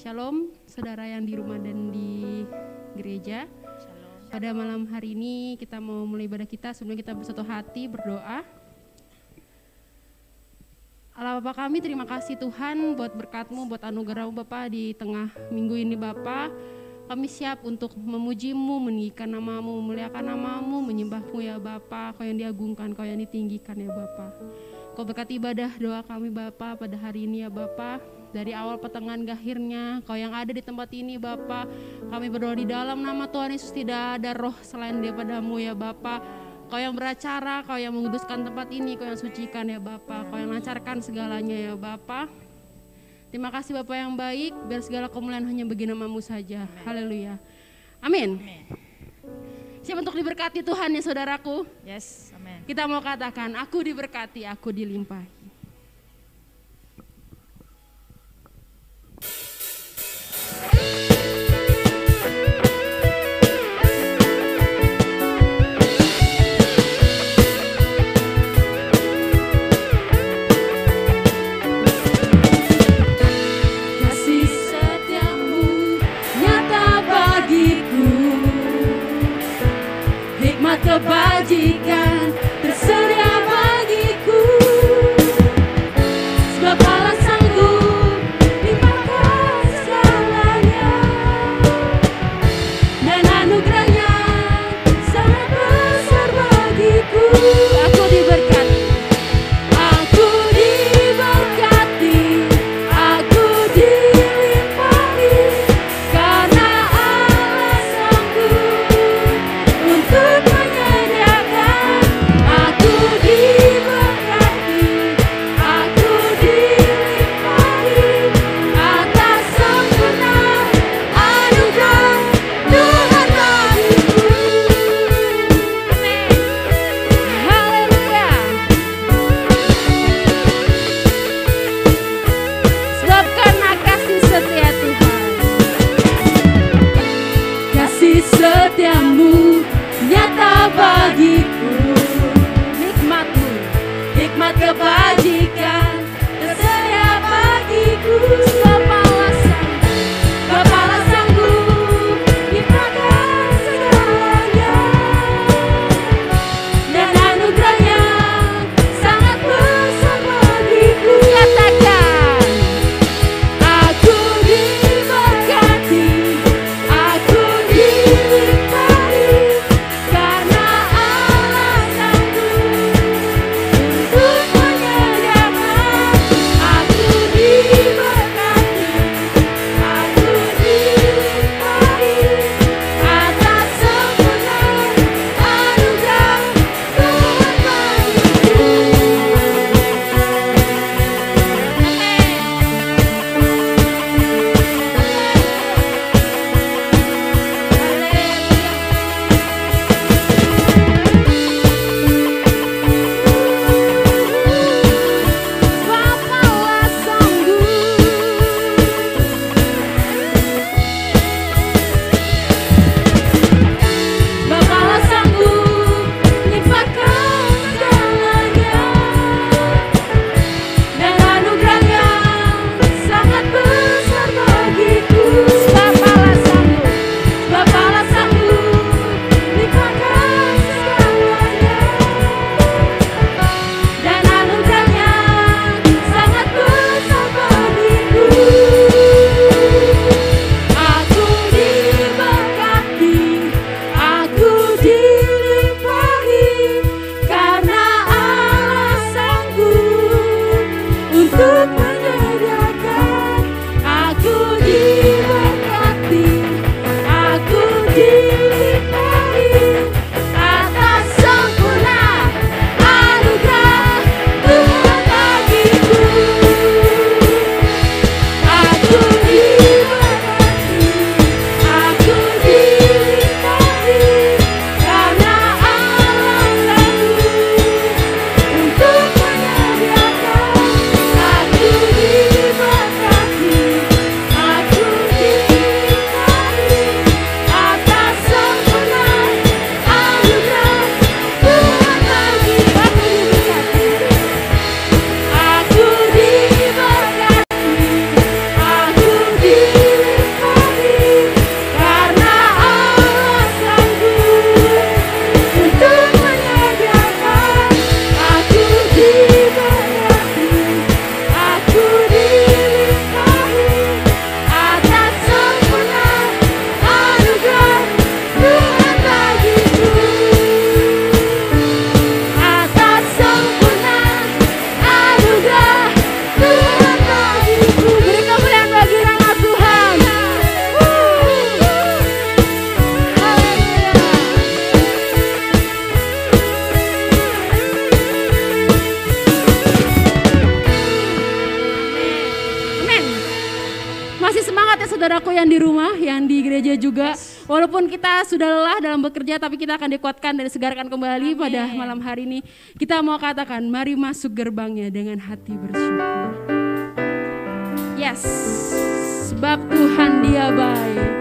Shalom, saudara yang di rumah dan di gereja. Shalom. Pada malam hari ini kita mau mulai ibadah kita. Sebelum kita bersatu hati berdoa. Allah Bapa kami, terima kasih Tuhan buat berkat-Mu, buat anugerah-Mu Bapa di tengah minggu ini Bapa. Kami siap untuk memuji-Mu, meninggikan nama-Mu, memuliakan nama-Mu, menyembah-Mu ya Bapa. Kau yang diagungkan, Kau yang ditinggikan ya Bapa. Kau berkati ibadah doa kami Bapa pada hari ini ya Bapa. Dari awal pertengahan ke akhirnya, Kau yang ada di tempat ini Bapa. Kami berdoa di dalam nama Tuhan Yesus, tidak ada roh selain daripada-Mu ya Bapa. Kau yang beracara, Kau yang menguduskan tempat ini, Kau yang sucikan ya Bapa. Kau yang lancarkan segalanya ya Bapa. Terima kasih Bapa yang baik, biar segala kemuliaan hanya bagi nama-Mu saja. Haleluya. Amin. Siap untuk diberkati Tuhan ya saudaraku? Yes, amin. Kita mau katakan, aku diberkati, aku dilimpahi. Kasih setiamu nyata bagiku, hikmat kebajikan tersedia bagiku. kasih semangat ya saudaraku yang di rumah, yang di gereja juga. Walaupun kita sudah lelah dalam bekerja, tapi kita akan dikuatkan dan disegarkan kembali pada malam hari ini. Kita mau katakan, mari masuk gerbangnya dengan hati bersyukur. Yes, sebab Tuhan Dia baik.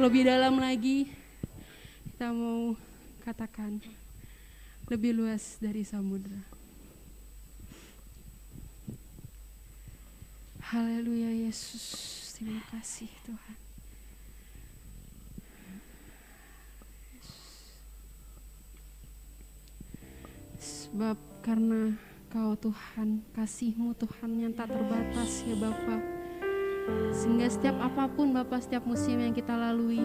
Lebih dalam lagi, kita mau katakan lebih luas dari samudra. Haleluya Yesus, terima kasih Tuhan. Sebab karena Kau Tuhan, kasih-Mu Tuhan yang tak terbatas ya Bapa. Sehingga setiap apapun Bapak, setiap musim yang kita lalui,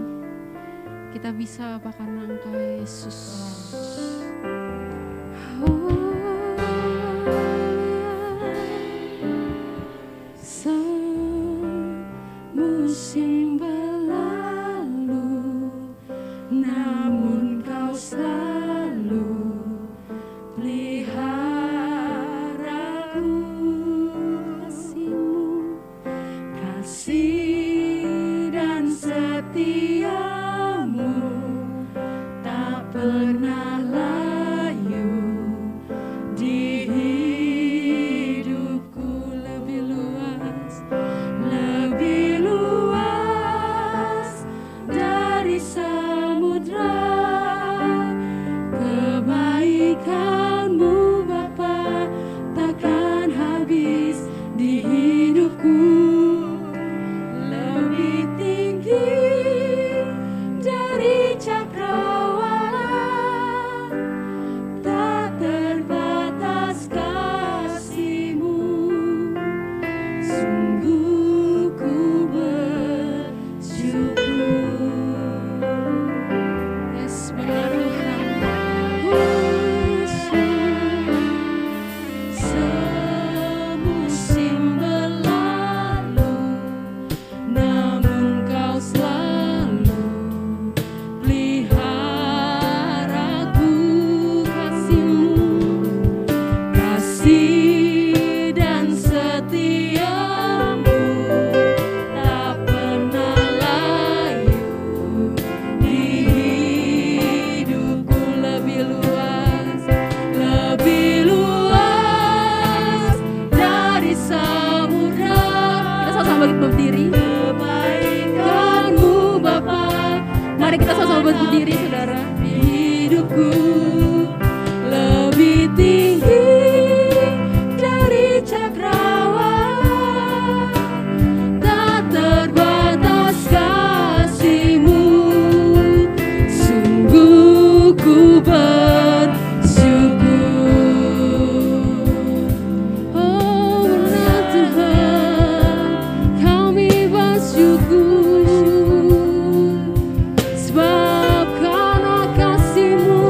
kita bisa Bapak karena Engkau Yesus. Musim berlalu, namun Kau selalu peliharaku. Kasih dan setia-Mu tak pernah Mari kita sama-sama berdiri, saudara. Hidupku lebih tinggi dari cakrawala, tak terbatas kasih-Mu, sungguh ku bersyukur. Oh benar Tuhan, kami bersyukur, sebab karena kasih-Mu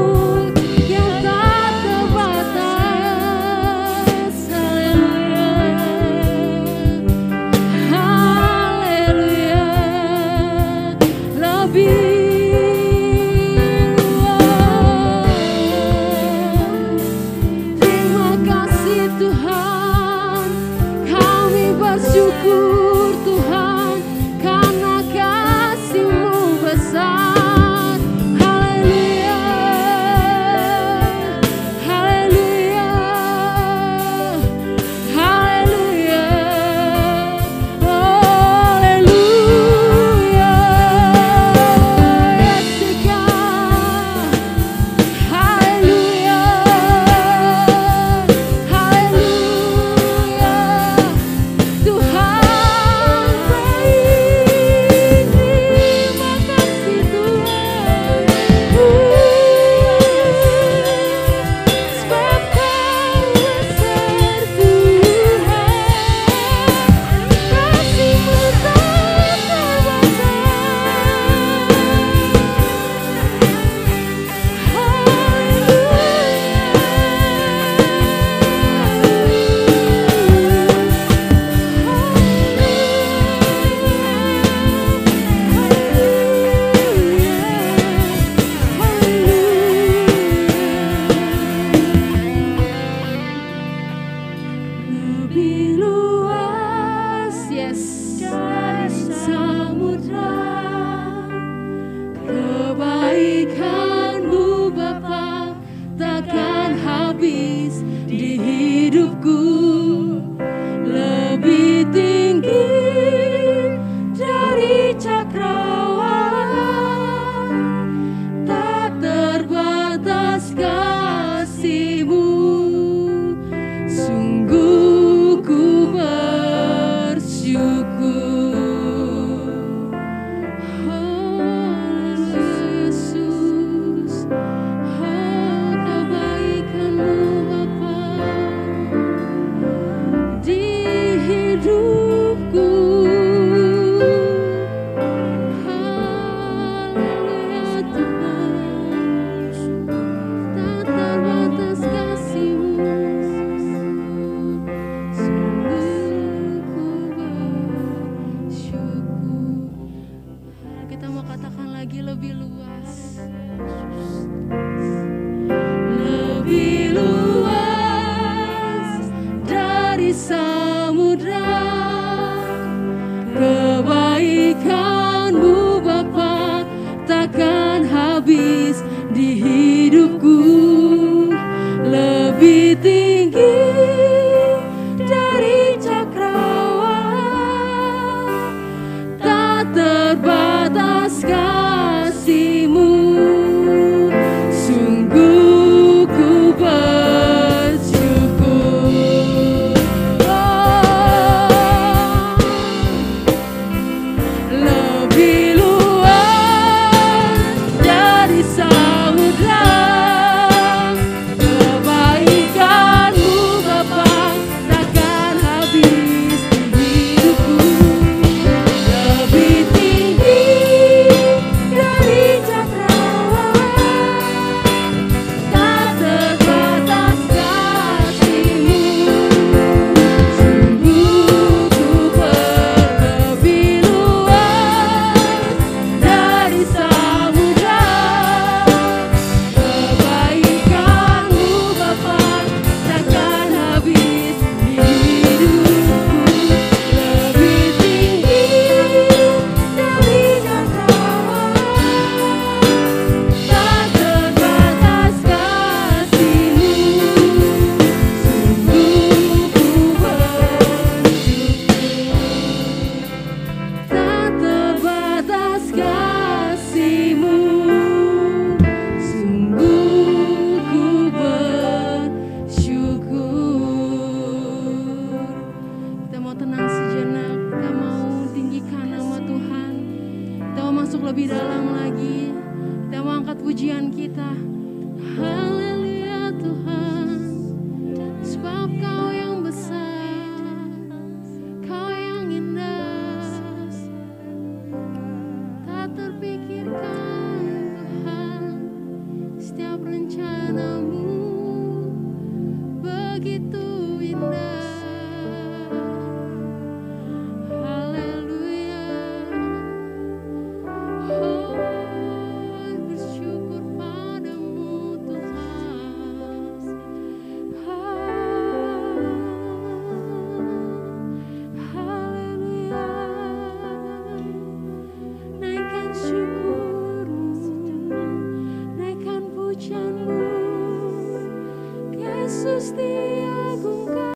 Yesus diagungkan,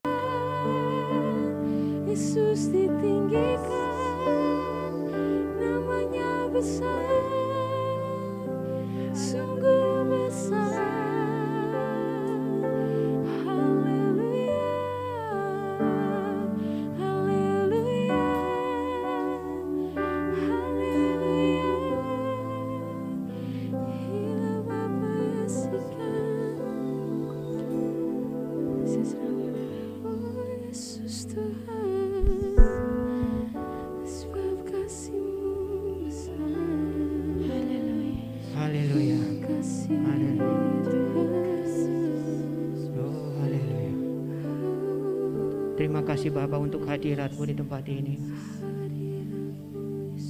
Yesus ditinggikan, namanya besar, sungguh besar. Haleluya, haleluya, haleluya. Hilang Bapa Yesus Tuhan, sebab kasih-Mu besar. Haleluya. Kasih-Mu Tuhan. Oh, haleluya. Terima kasih Bapa untuk hadirat-Mu di tempat ini.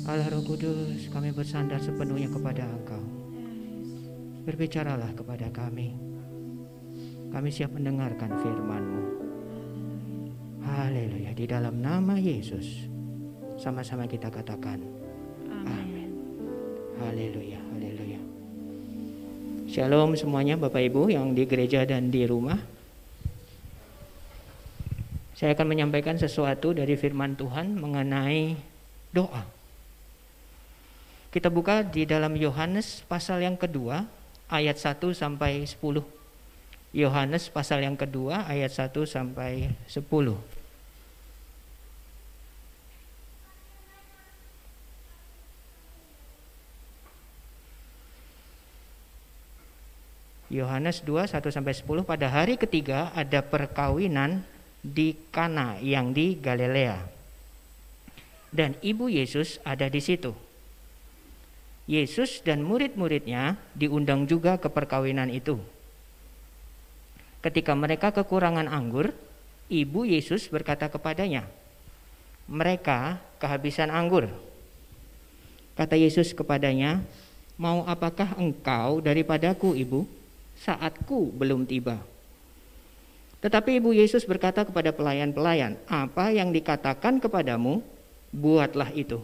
Allah Roh Kudus, kami bersandar sepenuhnya kepada Engkau. Berbicaralah kepada kami. Kami siap mendengarkan firman-Mu. Haleluya. Di dalam nama Yesus, sama-sama kita katakan amin. Haleluya, haleluya. Shalom semuanya Bapak Ibu yang di gereja dan di rumah. Saya akan menyampaikan sesuatu dari firman Tuhan mengenai doa. Kita buka di dalam Yohanes pasal yang kedua ayat 1 sampai 10. Yohanes pasal yang kedua ayat 1 sampai 10. Yohanes 2, 1 sampai 10. Pada hari ketiga ada perkawinan di Kana yang di Galilea. Dan ibu Yesus ada di situ. Yesus dan murid-muridnya diundang juga ke perkawinan itu. Ketika mereka kekurangan anggur, ibu Yesus berkata kepadanya, "Mereka kehabisan anggur." Kata Yesus kepadanya, "Mau apakah engkau daripadaku, ibu? Saatku belum tiba." Tetapi ibu Yesus berkata kepada pelayan-pelayan, "Apa yang dikatakan kepadamu, buatlah itu."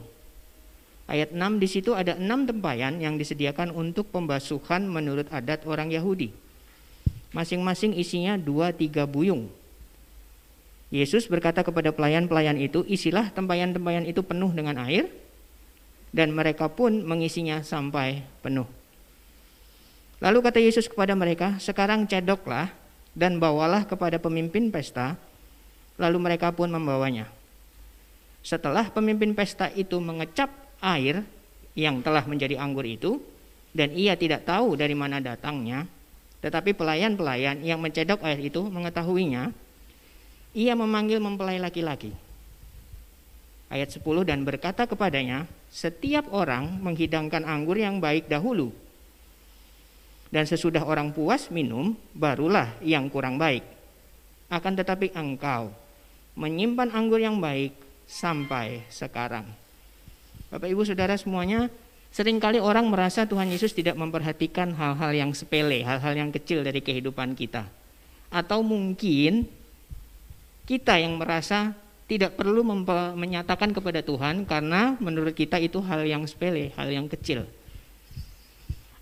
Ayat 6 di situ ada 6 tempayan yang disediakan untuk pembasuhan menurut adat orang Yahudi. Masing-masing isinya 2-3 buyung. Yesus berkata kepada pelayan-pelayan itu, "Isilah tempayan-tempayan itu penuh dengan air," dan mereka pun mengisinya sampai penuh. Lalu kata Yesus kepada mereka, "Sekarang cedoklah dan bawalah kepada pemimpin pesta." Lalu mereka pun membawanya. Setelah pemimpin pesta itu mengecap air yang telah menjadi anggur itu, dan ia tidak tahu dari mana datangnya, tetapi pelayan-pelayan yang mencedok air itu mengetahuinya, ia memanggil mempelai laki-laki. Ayat 10, dan berkata kepadanya, "Setiap orang menghidangkan anggur yang baik dahulu, dan sesudah orang puas minum, barulah yang kurang baik. Akan tetapi engkau menyimpan anggur yang baik sampai sekarang." Bapak Ibu Saudara semuanya, seringkali orang merasa Tuhan Yesus tidak memperhatikan hal-hal yang sepele, hal-hal yang kecil dari kehidupan kita. Atau mungkin kita yang merasa tidak perlu menyatakan kepada Tuhan karena menurut kita itu hal yang sepele, hal yang kecil.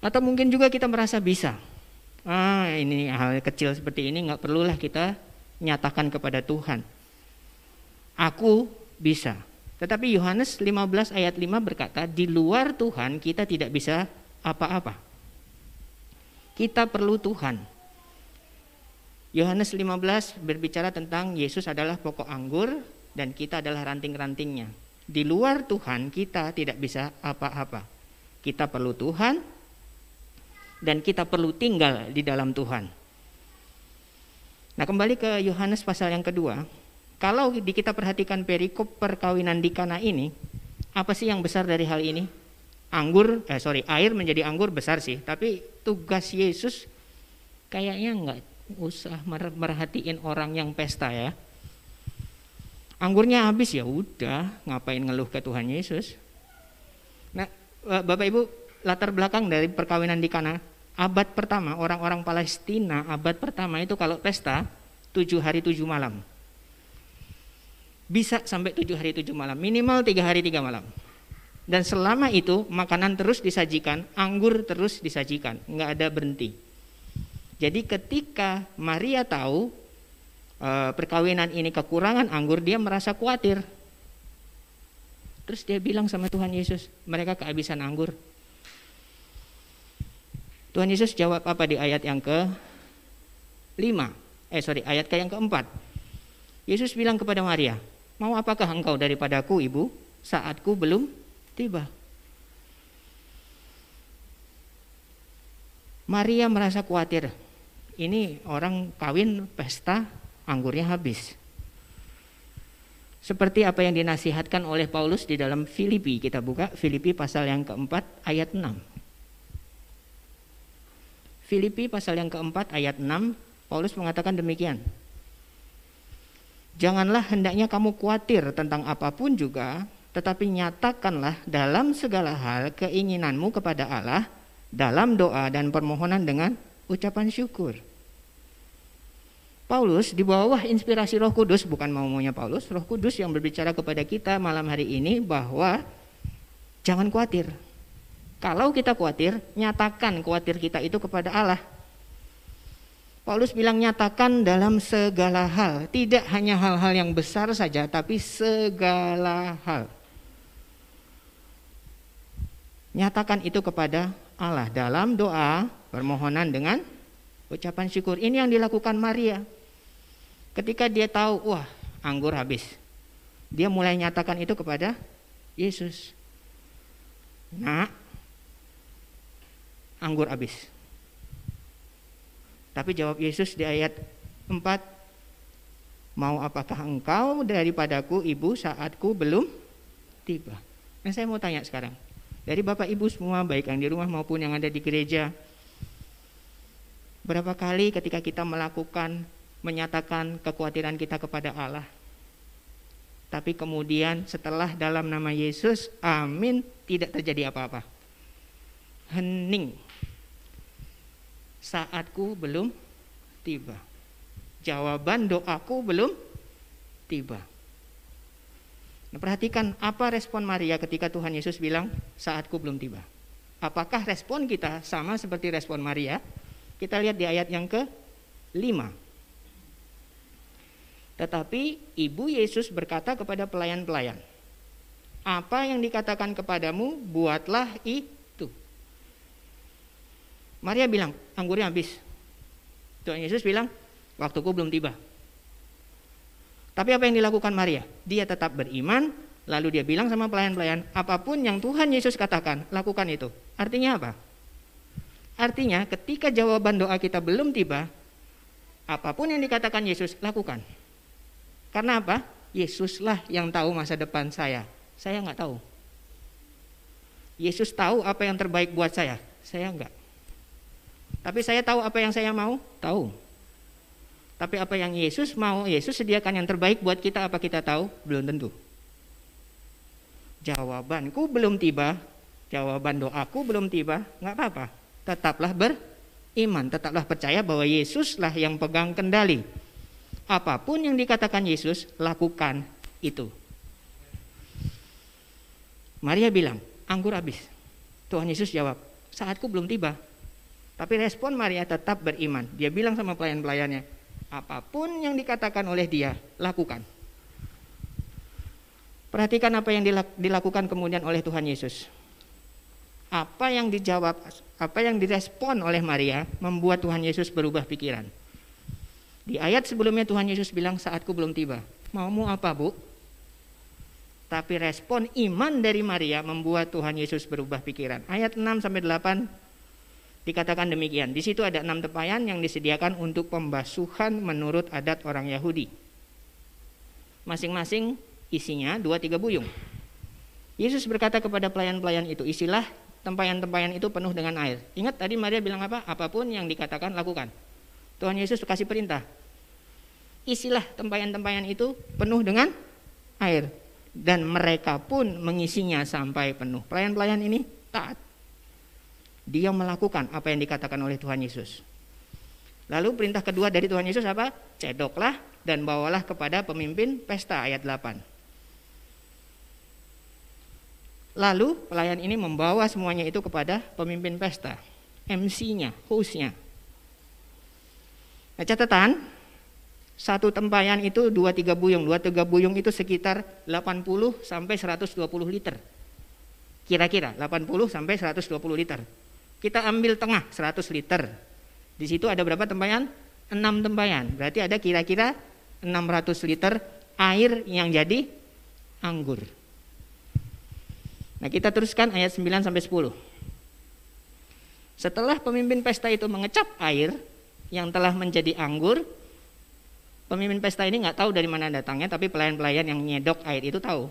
Atau mungkin juga kita merasa bisa. Ini hal kecil seperti ini nggak perlulah kita nyatakan kepada Tuhan. Aku bisa. Tetapi Yohanes 15 ayat 5 berkata, di luar Tuhan kita tidak bisa apa-apa. Kita perlu Tuhan. Yohanes 15 berbicara tentang Yesus adalah pokok anggur dan kita adalah ranting-rantingnya. Di luar Tuhan kita tidak bisa apa-apa. Kita perlu Tuhan dan kita perlu tinggal di dalam Tuhan. Nah, kembali ke Yohanes pasal yang kedua. Kalau kita perhatikan perikop perkawinan di Kana ini, apa sih yang besar dari hal ini? Air menjadi anggur besar sih, tapi tugas Yesus kayaknya nggak usah merhatiin orang yang pesta ya. Anggurnya habis ya udah, ngapain ngeluh ke Tuhan Yesus? Nah, Bapak Ibu, latar belakang dari perkawinan di Kana, abad pertama orang-orang Palestina, abad pertama itu kalau pesta 7 hari 7 malam. Bisa sampai 7 hari 7 malam, minimal 3 hari 3 malam. Dan selama itu makanan terus disajikan, anggur terus disajikan, nggak ada berhenti. Jadi ketika Maria tahu perkawinan ini kekurangan anggur, dia merasa khawatir. Terus dia bilang sama Tuhan Yesus, mereka kehabisan anggur. Tuhan Yesus jawab apa di ayat yang ayat yang keempat. Yesus bilang kepada Maria, mau apakah engkau daripadaku, Ibu? Saatku belum tiba. Maria merasa khawatir. Ini orang kawin pesta, anggurnya habis. Seperti apa yang dinasihatkan oleh Paulus di dalam Filipi. Kita buka Filipi pasal yang keempat ayat 6. Filipi pasal yang keempat ayat 6, Paulus mengatakan demikian. Janganlah hendaknya kamu khawatir tentang apapun juga, tetapi nyatakanlah dalam segala hal keinginanmu kepada Allah dalam doa dan permohonan dengan ucapan syukur. Paulus di bawah inspirasi Roh Kudus, bukan mau-maunya Paulus, Roh Kudus yang berbicara kepada kita malam hari ini bahwa jangan khawatir. Kalau kita khawatir, nyatakan khawatir kita itu kepada Allah. Paulus bilang nyatakan dalam segala hal, tidak hanya hal-hal yang besar saja, tapi segala hal. Nyatakan itu kepada Allah dalam doa, permohonan dengan ucapan syukur. Ini yang dilakukan Maria. Ketika dia tahu, wah, anggur habis, dia mulai nyatakan itu kepada Yesus. Nak, anggur habis. Tapi jawab Yesus di ayat 4, mau apakah engkau daripadaku, Ibu, saatku belum tiba. Nah, saya mau tanya sekarang, dari Bapak Ibu semua, baik yang di rumah maupun yang ada di gereja, berapa kali ketika kita menyatakan kekhawatiran kita kepada Allah, tapi kemudian setelah dalam nama Yesus, amin, tidak terjadi apa-apa. Hening. Saatku belum tiba. Jawaban doaku belum tiba. Nah, perhatikan apa respon Maria ketika Tuhan Yesus bilang saatku belum tiba. Apakah respon kita sama seperti respon Maria? Kita lihat di ayat yang ke-5. Tetapi Ibu Yesus berkata kepada pelayan-pelayan, apa yang dikatakan kepadamu, buatlah itu. Maria bilang, anggurnya habis. Tuhan Yesus bilang, waktuku belum tiba. Tapi apa yang dilakukan Maria? Dia tetap beriman, lalu dia bilang sama pelayan-pelayan, apapun yang Tuhan Yesus katakan, lakukan itu. Artinya apa? Artinya ketika jawaban doa kita belum tiba, apapun yang dikatakan Yesus, lakukan. Karena apa? Yesuslah yang tahu masa depan saya nggak tahu. Yesus tahu apa yang terbaik buat saya nggak. Tapi saya tahu apa yang saya mau, tahu. Tapi apa yang Yesus mau, Yesus sediakan yang terbaik buat kita, apa kita tahu? Belum tentu. Jawabanku belum tiba, jawaban doaku belum tiba, nggak apa-apa. Tetaplah beriman, tetaplah percaya bahwa Yesuslah yang pegang kendali. Apapun yang dikatakan Yesus, lakukan itu. Maria bilang, anggur habis. Tuhan Yesus jawab, saatku belum tiba. Tapi respon Maria tetap beriman. Dia bilang sama pelayan-pelayannya, apapun yang dikatakan oleh dia, lakukan. Perhatikan apa yang dilakukan kemudian oleh Tuhan Yesus. Apa yang dijawab, apa yang direspon oleh Maria membuat Tuhan Yesus berubah pikiran. Di ayat sebelumnya Tuhan Yesus bilang saatku belum tiba. Maumu apa, Bu? Tapi respon iman dari Maria membuat Tuhan Yesus berubah pikiran. Ayat 6-8 dikatakan demikian. Di situ ada 6 tempayan yang disediakan untuk pembasuhan menurut adat orang Yahudi. Masing-masing isinya 2-3 buyung. Yesus berkata kepada pelayan-pelayan itu, isilah tempayan-tempayan itu penuh dengan air. Ingat tadi Maria bilang apa? Apapun yang dikatakan lakukan. Tuhan Yesus kasih perintah, isilah tempayan-tempayan itu penuh dengan air, dan mereka pun mengisinya sampai penuh. Pelayan-pelayan ini taat, dia melakukan apa yang dikatakan oleh Tuhan Yesus. Lalu perintah kedua dari Tuhan Yesus apa? Cedoklah dan bawalah kepada pemimpin pesta, ayat 8. Lalu pelayan ini membawa semuanya itu kepada pemimpin pesta, MC-nya, host-nya. Nah, catatan, satu tempayan itu 2-3 buyung. 2-3 buyung itu sekitar 80 sampai 120 liter. Kira-kira 80 sampai 120 liter. Kita ambil tengah 100 liter. Di situ ada berapa tempayan? 6 tempayan. Berarti ada kira-kira 600 liter air yang jadi anggur. Nah, kita teruskan ayat 9 sampai 10. Setelah pemimpin pesta itu mengecap air yang telah menjadi anggur, pemimpin pesta ini nggak tahu dari mana datangnya, tapi pelayan-pelayan yang nyedok air itu tahu.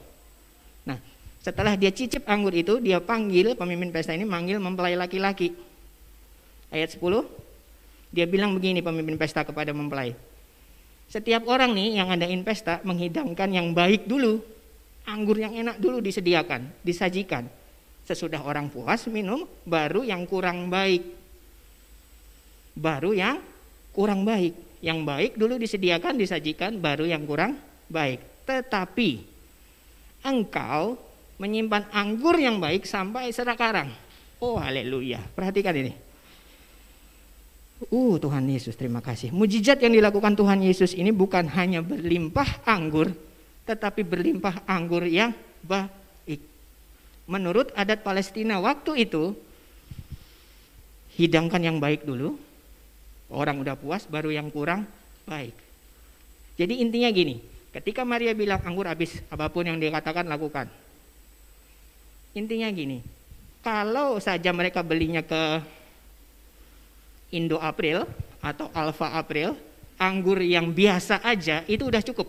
Nah, setelah dia cicip anggur itu, dia panggil, pemimpin pesta ini manggil mempelai laki-laki. Ayat 10, dia bilang begini pemimpin pesta kepada mempelai. Setiap orang nih yang ngadain pesta menghidangkan yang baik dulu. Anggur yang enak dulu disediakan, disajikan. Sesudah orang puas minum, baru yang kurang baik. Baru yang kurang baik. Yang baik dulu disediakan, disajikan, baru yang kurang baik. Tetapi engkau menyimpan anggur yang baik sampai sekarang. Oh, haleluya. Perhatikan ini. Tuhan Yesus, terima kasih. Mujizat yang dilakukan Tuhan Yesus ini bukan hanya berlimpah anggur, tetapi berlimpah anggur yang baik. Menurut adat Palestina waktu itu, hidangkan yang baik dulu. Orang udah puas, baru yang kurang baik. Jadi intinya gini, ketika Maria bilang anggur habis, apapun yang dia katakan lakukan. Intinya gini, kalau saja mereka belinya ke Indo April atau Alfa April, anggur yang biasa aja itu udah cukup.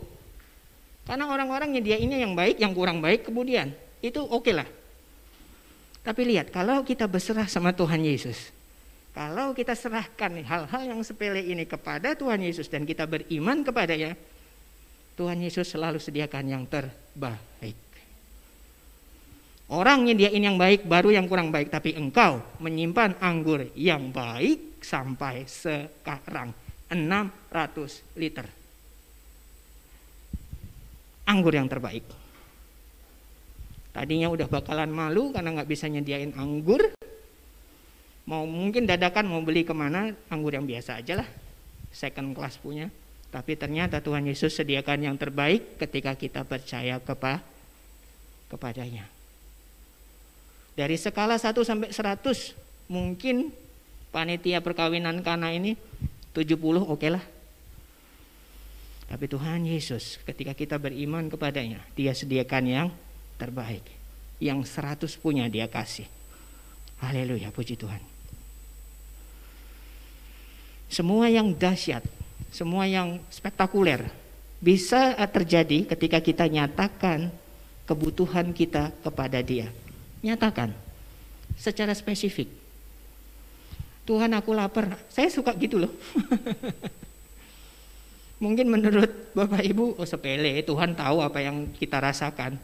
Karena orang-orang nyediainnya yang baik, yang kurang baik kemudian, itu oke lah. Tapi lihat, kalau kita berserah sama Tuhan Yesus, kalau kita serahkan hal-hal yang sepele ini kepada Tuhan Yesus dan kita beriman kepadanya, Tuhan Yesus selalu sediakan yang terbaik. Orang nyediain yang baik baru yang kurang baik, tapi engkau menyimpan anggur yang baik sampai sekarang 600 liter. Anggur yang terbaik. Tadinya udah bakalan malu karena nggak bisa nyediain anggur. Mau mungkin dadakan mau beli kemana, anggur yang biasa aja lah, second class punya. Tapi ternyata Tuhan Yesus sediakan yang terbaik ketika kita percaya kepadanya. Dari skala 1 sampai 100, mungkin panitia perkawinan Kana ini 70 oke lah. Tapi Tuhan Yesus ketika kita beriman kepadanya, dia sediakan yang terbaik. Yang 100 punya dia kasih. Haleluya, puji Tuhan. Semua yang dahsyat, semua yang spektakuler bisa terjadi ketika kita nyatakan kebutuhan kita kepada dia. Nyatakan secara spesifik. Tuhan, aku lapar. Saya suka gitu loh. Mungkin menurut Bapak Ibu, sepele, Tuhan tahu apa yang kita rasakan.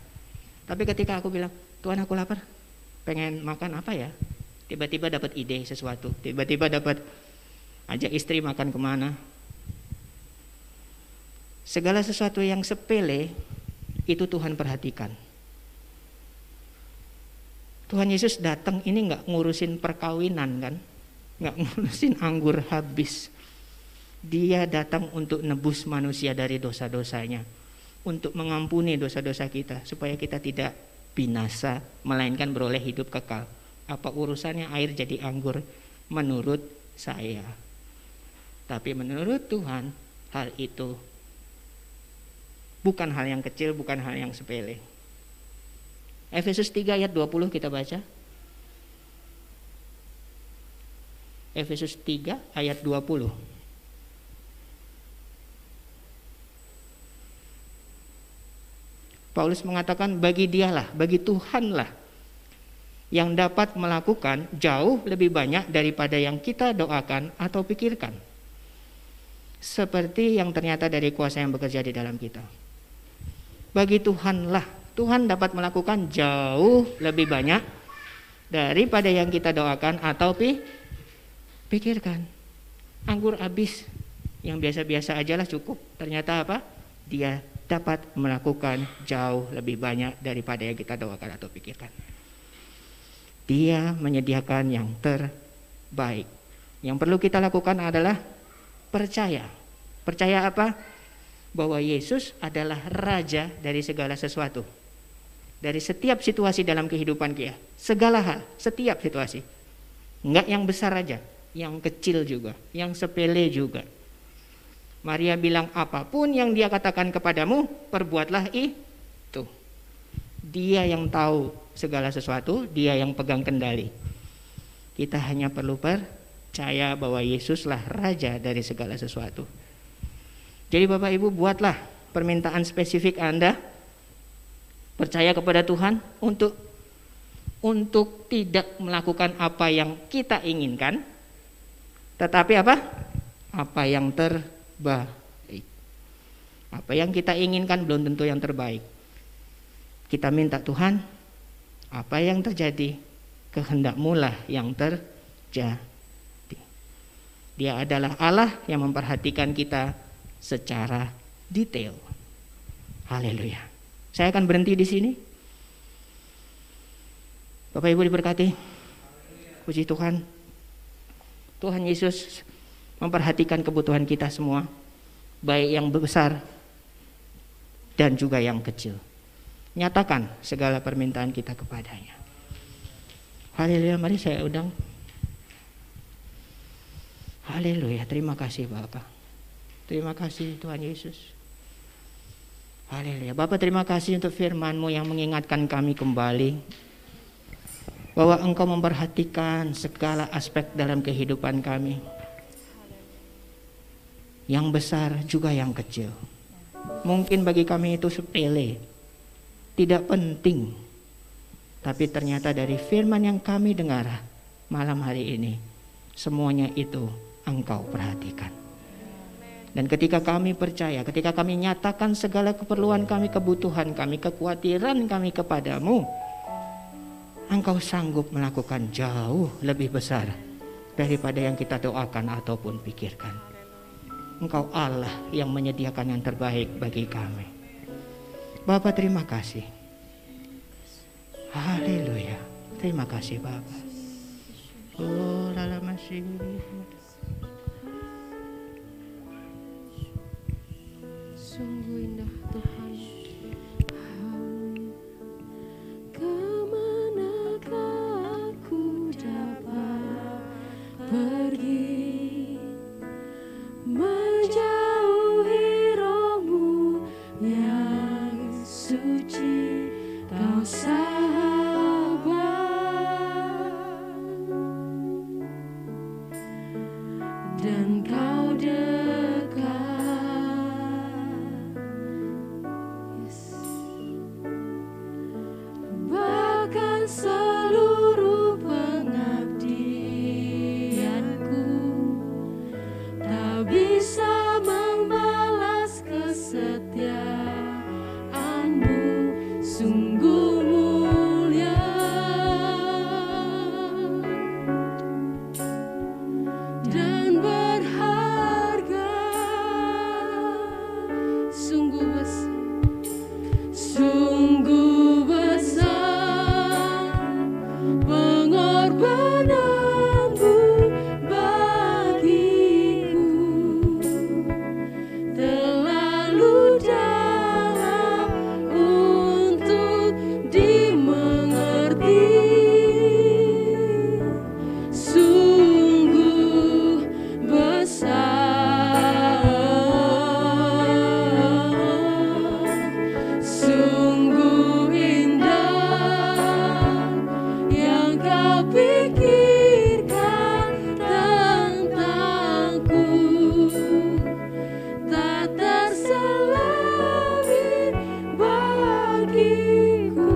Tapi ketika aku bilang, Tuhan aku lapar, pengen makan apa ya? Tiba-tiba dapat ide sesuatu, tiba-tiba dapat ajak istri makan kemana. Segala sesuatu yang sepele itu Tuhan perhatikan. Tuhan Yesus datang ini nggak ngurusin perkawinan kan, nggak ngurusin anggur habis. Dia datang untuk nebus manusia dari dosa-dosanya, untuk mengampuni dosa-dosa kita, supaya kita tidak binasa, melainkan beroleh hidup kekal. Apa urusannya air jadi anggur? Menurut saya. Tapi menurut Tuhan, hal itu bukan hal yang kecil, bukan hal yang sepele. Efesus 3 ayat 20 kita baca. Efesus 3 ayat 20. Paulus mengatakan bagi dialah, bagi Tuhanlah yang dapat melakukan jauh lebih banyak daripada yang kita doakan atau pikirkan. Seperti yang ternyata dari kuasa yang bekerja di dalam kita. Bagi Tuhanlah, Tuhan dapat melakukan jauh lebih banyak daripada yang kita doakan atau pikirkan. Anggur habis, yang biasa-biasa aja lah cukup. Ternyata apa? Dia dapat melakukan jauh lebih banyak daripada yang kita doakan atau pikirkan. Dia menyediakan yang terbaik. Yang perlu kita lakukan adalah percaya. Percaya apa? Bahwa Yesus adalah Raja dari segala sesuatu. Dari setiap situasi dalam kehidupan kita. Segala hal, setiap situasi. Enggak yang besar aja, yang kecil juga, yang sepele juga. Maria bilang, apapun yang dia katakan kepadamu, perbuatlah itu. Dia yang tahu segala sesuatu, dia yang pegang kendali. Kita hanya perlu percaya bahwa Yesuslah Raja dari segala sesuatu. Jadi Bapak Ibu, buatlah permintaan spesifik Anda, percaya kepada Tuhan untuk tidak melakukan apa yang kita inginkan, tetapi apa yang terbaik. Apa yang kita inginkan belum tentu yang terbaik. Kita minta Tuhan, apa yang terjadi, kehendak-Mu lah yang terjadi. Dia adalah Allah yang memperhatikan kita secara detail. Haleluya. Saya akan berhenti di sini. Bapak Ibu diberkati. Puji Tuhan. Tuhan Yesus memperhatikan kebutuhan kita semua, baik yang besar dan juga yang kecil. Nyatakan segala permintaan kita kepadanya. Haleluya, mari saya undang. Haleluya, terima kasih Bapak. Terima kasih Tuhan Yesus. Haleluya. Bapak, terima kasih untuk firman-Mu yang mengingatkan kami kembali bahwa Engkau memperhatikan segala aspek dalam kehidupan kami, yang besar juga yang kecil. Mungkin bagi kami itu sepele, tidak penting, tapi ternyata dari firman yang kami dengar malam hari ini, semuanya itu Engkau perhatikan. Dan ketika kami percaya, ketika kami nyatakan segala keperluan kami, kebutuhan kami, kekhawatiran kami kepadamu, Engkau sanggup melakukan jauh lebih besar daripada yang kita doakan ataupun pikirkan. Engkau Allah yang menyediakan yang terbaik bagi kami. Bapa, terima kasih. Haleluya. Terima kasih Bapa. Oh, dalam masih. Sungguh indah Tuhan. Kemanakah aku dapat pergi menjauhi Roh-Mu yang suci, Kau sahabat dan Kau dekat. Bahkan seluruh pengabdianku tak bisa membalas kesetiaan-Mu, sungguh mulia dan berharga, sungguh besar, sungguh besar pengorbanan-Mu bagiku, terlalu dalam untuk dimengerti, sungguh besar, sungguh indah yang Kau pikirkan tentangku, tak terselami bagiku,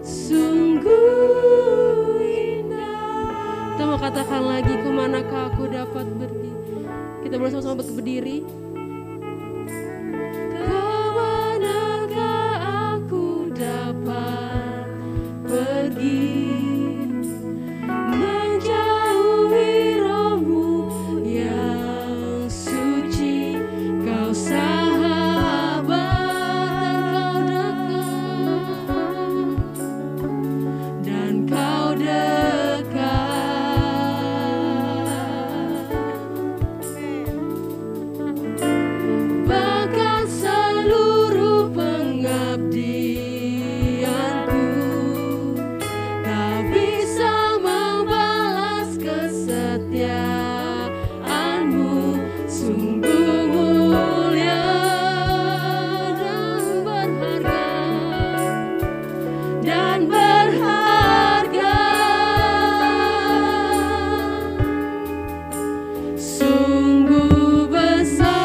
sungguh indah. Kita mau katakan lagi, kemanakah aku dapat pergi. Kita boleh sama-sama berdiri. Kemanakah aku dapat pergi menjauhi Roh-Mu yang suci, Kau sahabat dan Kau dekat. kesetiaanmu sungguh mulia dan berharga, sungguh besar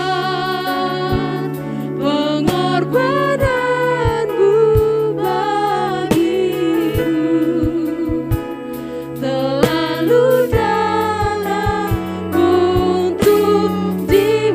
pengorbananmu bagiku, terlalu dalam untuk di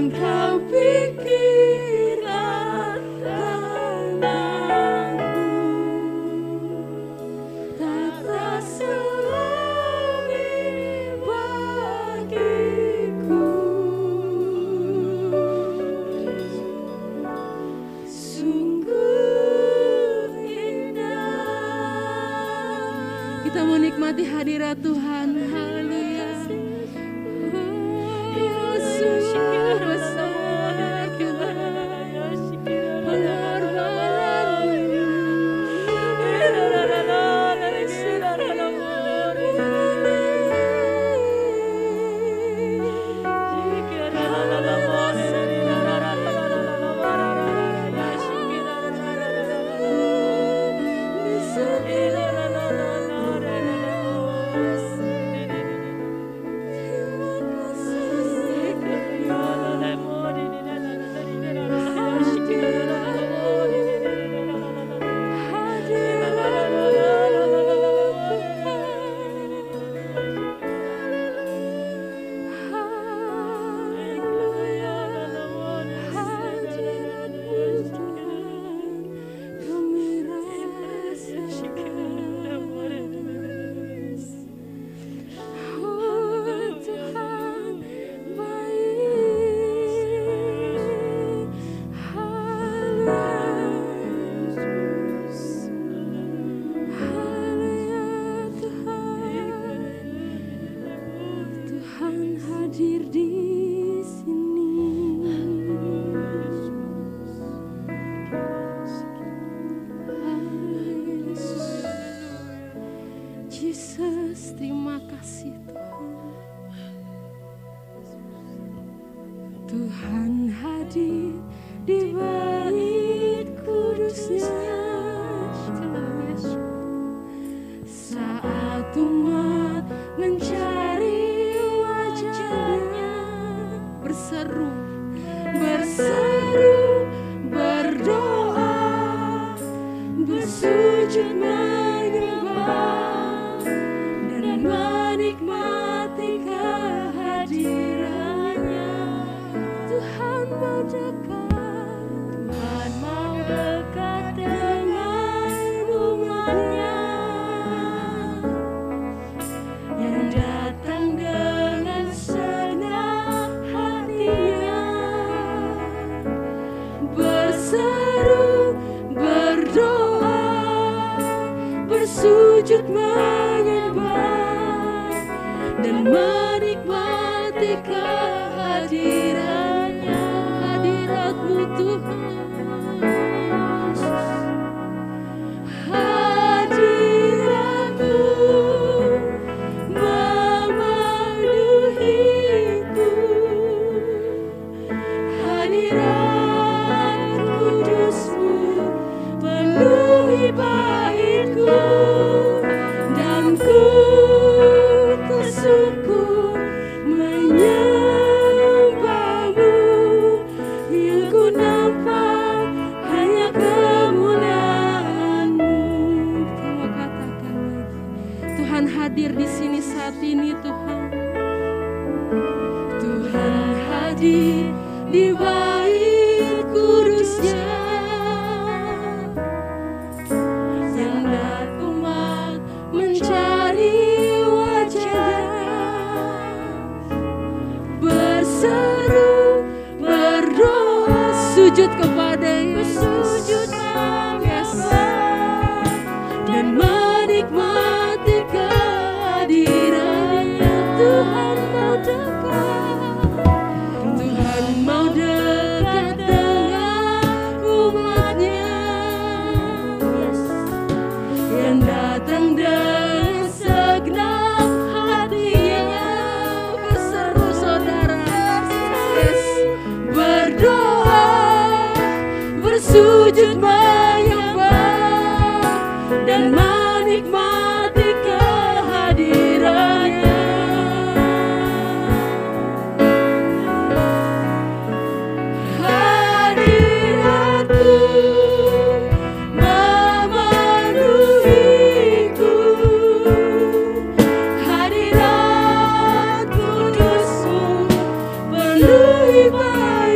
engkau pikiran tentangku, tata selami bagiku. Sungguh indah. Kita mau nikmati hadirat Tuhan. Haleluya. Oh, sungguh besar Tuhan hadir di bait kudusnya. Saat umat mencari wajahnya, berseru, berdoa, bersujud menyembah dan menikmati kehadirannya. Tuhan mau dekat, Tuhan mau dekat dengan umatnya yang datang dengan segenap hatinya, berseru, berdoa, bersujud menyembah dan menikmati kehadirannya. Hadirat-Mu Tuhan, hadirat-Mu memenuhiku, hadirat kudus-Mu penuhi baitku, dan ku tersungkur menyembah-Mu. Yang ku nampak hanya kemuliaan-Mu. Kita mau katakan lagi, Tuhan hadir di sini saat ini. Tuhan hadir di bait kudusnya, yang datang umat mencari wajahnya, berseru, berdoa, sujud kepada Yesus, dan menikmati kehadirannya. Tuhan mau dekat, Tuhan mau dekat dengan umatnya yang datang dengan segenap hatinya. Berseru saudara, berdoa, bersujud menyembah dan menikmati kehadirannya. Hadirat-Mu memenuhiku, hadirat kudus-Mu penuhi baitku,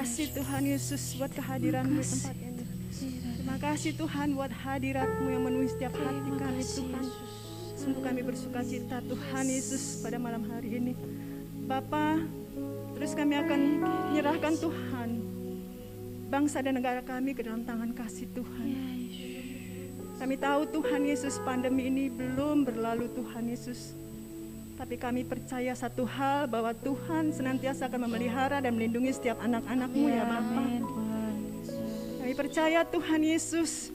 kasih Tuhan Yesus buat kehadiran-Mu di tempat ini. Terima kasih Tuhan buat hadirat-Mu yang memenuhi setiap hati kami Tuhan. Sungguh kami bersuka cita Tuhan Yesus pada malam hari ini. Bapa, terus kami akan menyerahkan Tuhan bangsa dan negara kami ke dalam tangan kasih Tuhan. Kami tahu Tuhan Yesus pandemi ini belum berlalu Tuhan Yesus. Tapi kami percaya satu hal bahwa Tuhan senantiasa akan memelihara dan melindungi setiap anak-anak-Mu ya Bapa. Kami percaya Tuhan Yesus,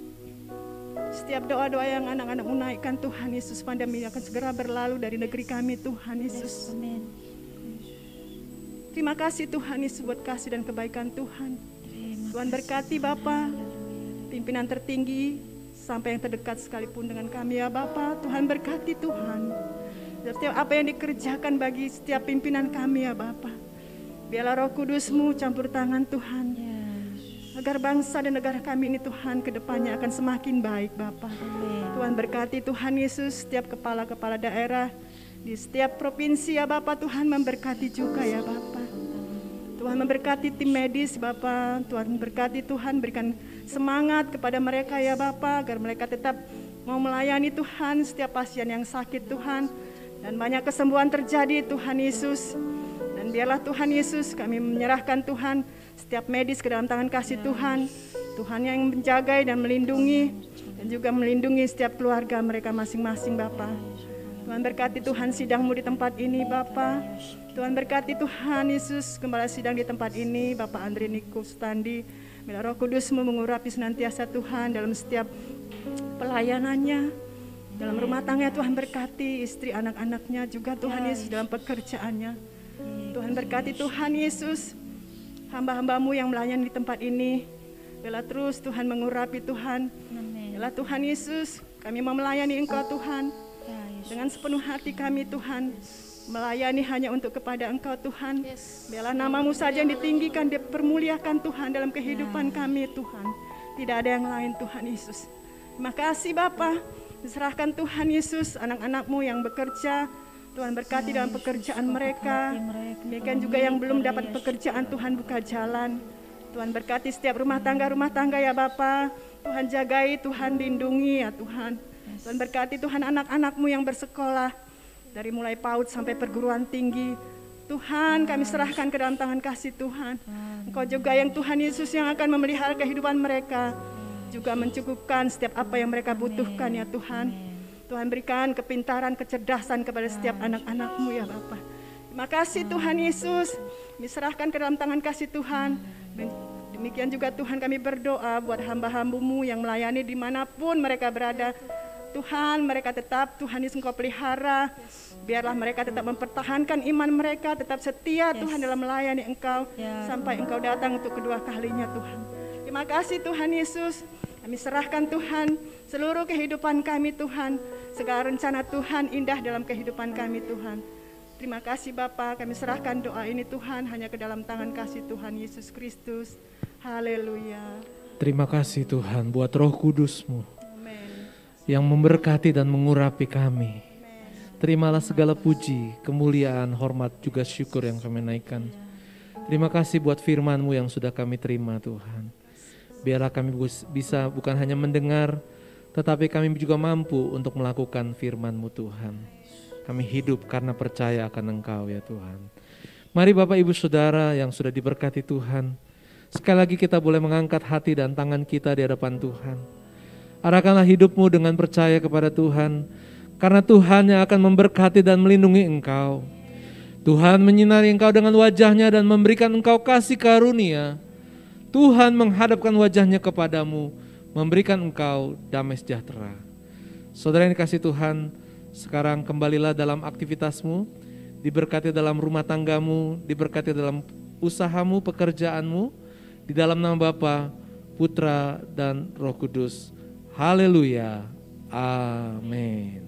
setiap doa-doa yang anak-anak-Mu naikkan Tuhan Yesus, pandemi akan segera berlalu dari negeri kami Tuhan Yesus. Terima kasih Tuhan Yesus buat kasih dan kebaikan Tuhan. Tuhan berkati Bapa, pimpinan tertinggi sampai yang terdekat sekalipun dengan kami ya Bapa. Tuhan berkati Tuhan. Setiap apa yang dikerjakan bagi setiap pimpinan kami ya Bapa. Biarlah Roh Kudus-Mu campur tangan Tuhan. Agar bangsa dan negara kami ini Tuhan ke depannya akan semakin baik Bapa. Tuhan berkati Tuhan Yesus setiap kepala-kepala daerah di setiap provinsi ya Bapa. Tuhan memberkati juga ya Bapa. Tuhan memberkati tim medis Bapa. Tuhan berkati Tuhan, berikan semangat kepada mereka ya Bapa, agar mereka tetap mau melayani Tuhan setiap pasien yang sakit Tuhan. Dan banyak kesembuhan terjadi Tuhan Yesus. Dan biarlah Tuhan Yesus kami menyerahkan Tuhan setiap medis ke dalam tangan kasih Tuhan. Tuhan yang menjaga dan melindungi, dan juga melindungi setiap keluarga mereka masing-masing Bapa. Tuhan berkati Tuhan sidang-Mu di tempat ini Bapa. Tuhan berkati Tuhan Yesus gembala sidang di tempat ini Bapak Andri Niko Standi. Biarlah Roh Kudus-Mu mengurapi senantiasa Tuhan dalam setiap pelayanannya. Dalam rumah tangga Tuhan berkati istri anak-anaknya juga Tuhan Yesus dalam pekerjaannya. Tuhan berkati Tuhan Yesus hamba-hamba-Mu yang melayani di tempat ini. Biarlah terus Tuhan mengurapi Tuhan. Biarlah Tuhan Yesus kami mau melayani Engkau Tuhan. Dengan sepenuh hati kami Tuhan. Melayani hanya untuk kepada Engkau Tuhan. Biarlah nama-Mu saja yang ditinggikan, dipermuliakan Tuhan dalam kehidupan kami Tuhan. Tidak ada yang lain Tuhan Yesus. Terima kasih Bapa. Diserahkan Tuhan Yesus anak-anak-Mu yang bekerja. Tuhan berkati dalam pekerjaan mereka. Demikian juga yang belum dapat pekerjaan Tuhan buka jalan. Tuhan berkati setiap rumah tangga ya Bapa. Tuhan jagai, Tuhan lindungi ya Tuhan. Tuhan berkati Tuhan anak-anak-Mu yang bersekolah. Dari mulai PAUD sampai perguruan tinggi. Tuhan kami serahkan ke dalam tangan kasih Tuhan. Engkau juga yang Tuhan Yesus yang akan memelihara kehidupan mereka. Juga mencukupkan setiap apa yang mereka butuhkan ya Tuhan. Tuhan berikan kepintaran, kecerdasan kepada setiap anak-anak-Mu ya Bapa. Terima kasih Tuhan Yesus. Diserahkan ke dalam tangan kasih Tuhan. Demikian juga Tuhan kami berdoa buat hamba-hamba-Mu yang melayani dimanapun mereka berada. Tuhan mereka tetap Tuhan Yesus Engkau pelihara. Biarlah mereka tetap mempertahankan iman mereka. Tetap setia Tuhan dalam melayani Engkau. Sampai Engkau datang untuk kedua kalinya Tuhan. Terima kasih Tuhan Yesus. Kami serahkan Tuhan seluruh kehidupan kami Tuhan. Segala rencana Tuhan indah dalam kehidupan kami Tuhan. Terima kasih Bapa, kami serahkan doa ini Tuhan hanya ke dalam tangan kasih Tuhan Yesus Kristus. Haleluya. Terima kasih Tuhan buat Roh Kudus-Mu Amen. yang memberkati dan mengurapi kami. Terimalah segala puji, kemuliaan, hormat juga syukur yang kami naikkan. Terima kasih buat firman-Mu yang sudah kami terima Tuhan. Biarlah kami bisa bukan hanya mendengar, tetapi kami juga mampu untuk melakukan firman-Mu Tuhan. Kami hidup karena percaya akan Engkau ya Tuhan. Mari Bapak Ibu Saudara yang sudah diberkati Tuhan, sekali lagi kita boleh mengangkat hati dan tangan kita di hadapan Tuhan. Arahkanlah hidupmu dengan percaya kepada Tuhan, karena Tuhan yang akan memberkati dan melindungi engkau. Tuhan menyinari engkau dengan wajah-Nya dan memberikan engkau kasih karunia. Tuhan menghadapkan wajah-Nya kepadamu, memberikan engkau damai sejahtera. Saudara yang dikasihi Tuhan, sekarang kembalilah dalam aktivitasmu, diberkati dalam rumah tanggamu, diberkati dalam usahamu, pekerjaanmu, di dalam nama Bapa, Putra, dan Roh Kudus. Haleluya. Amin.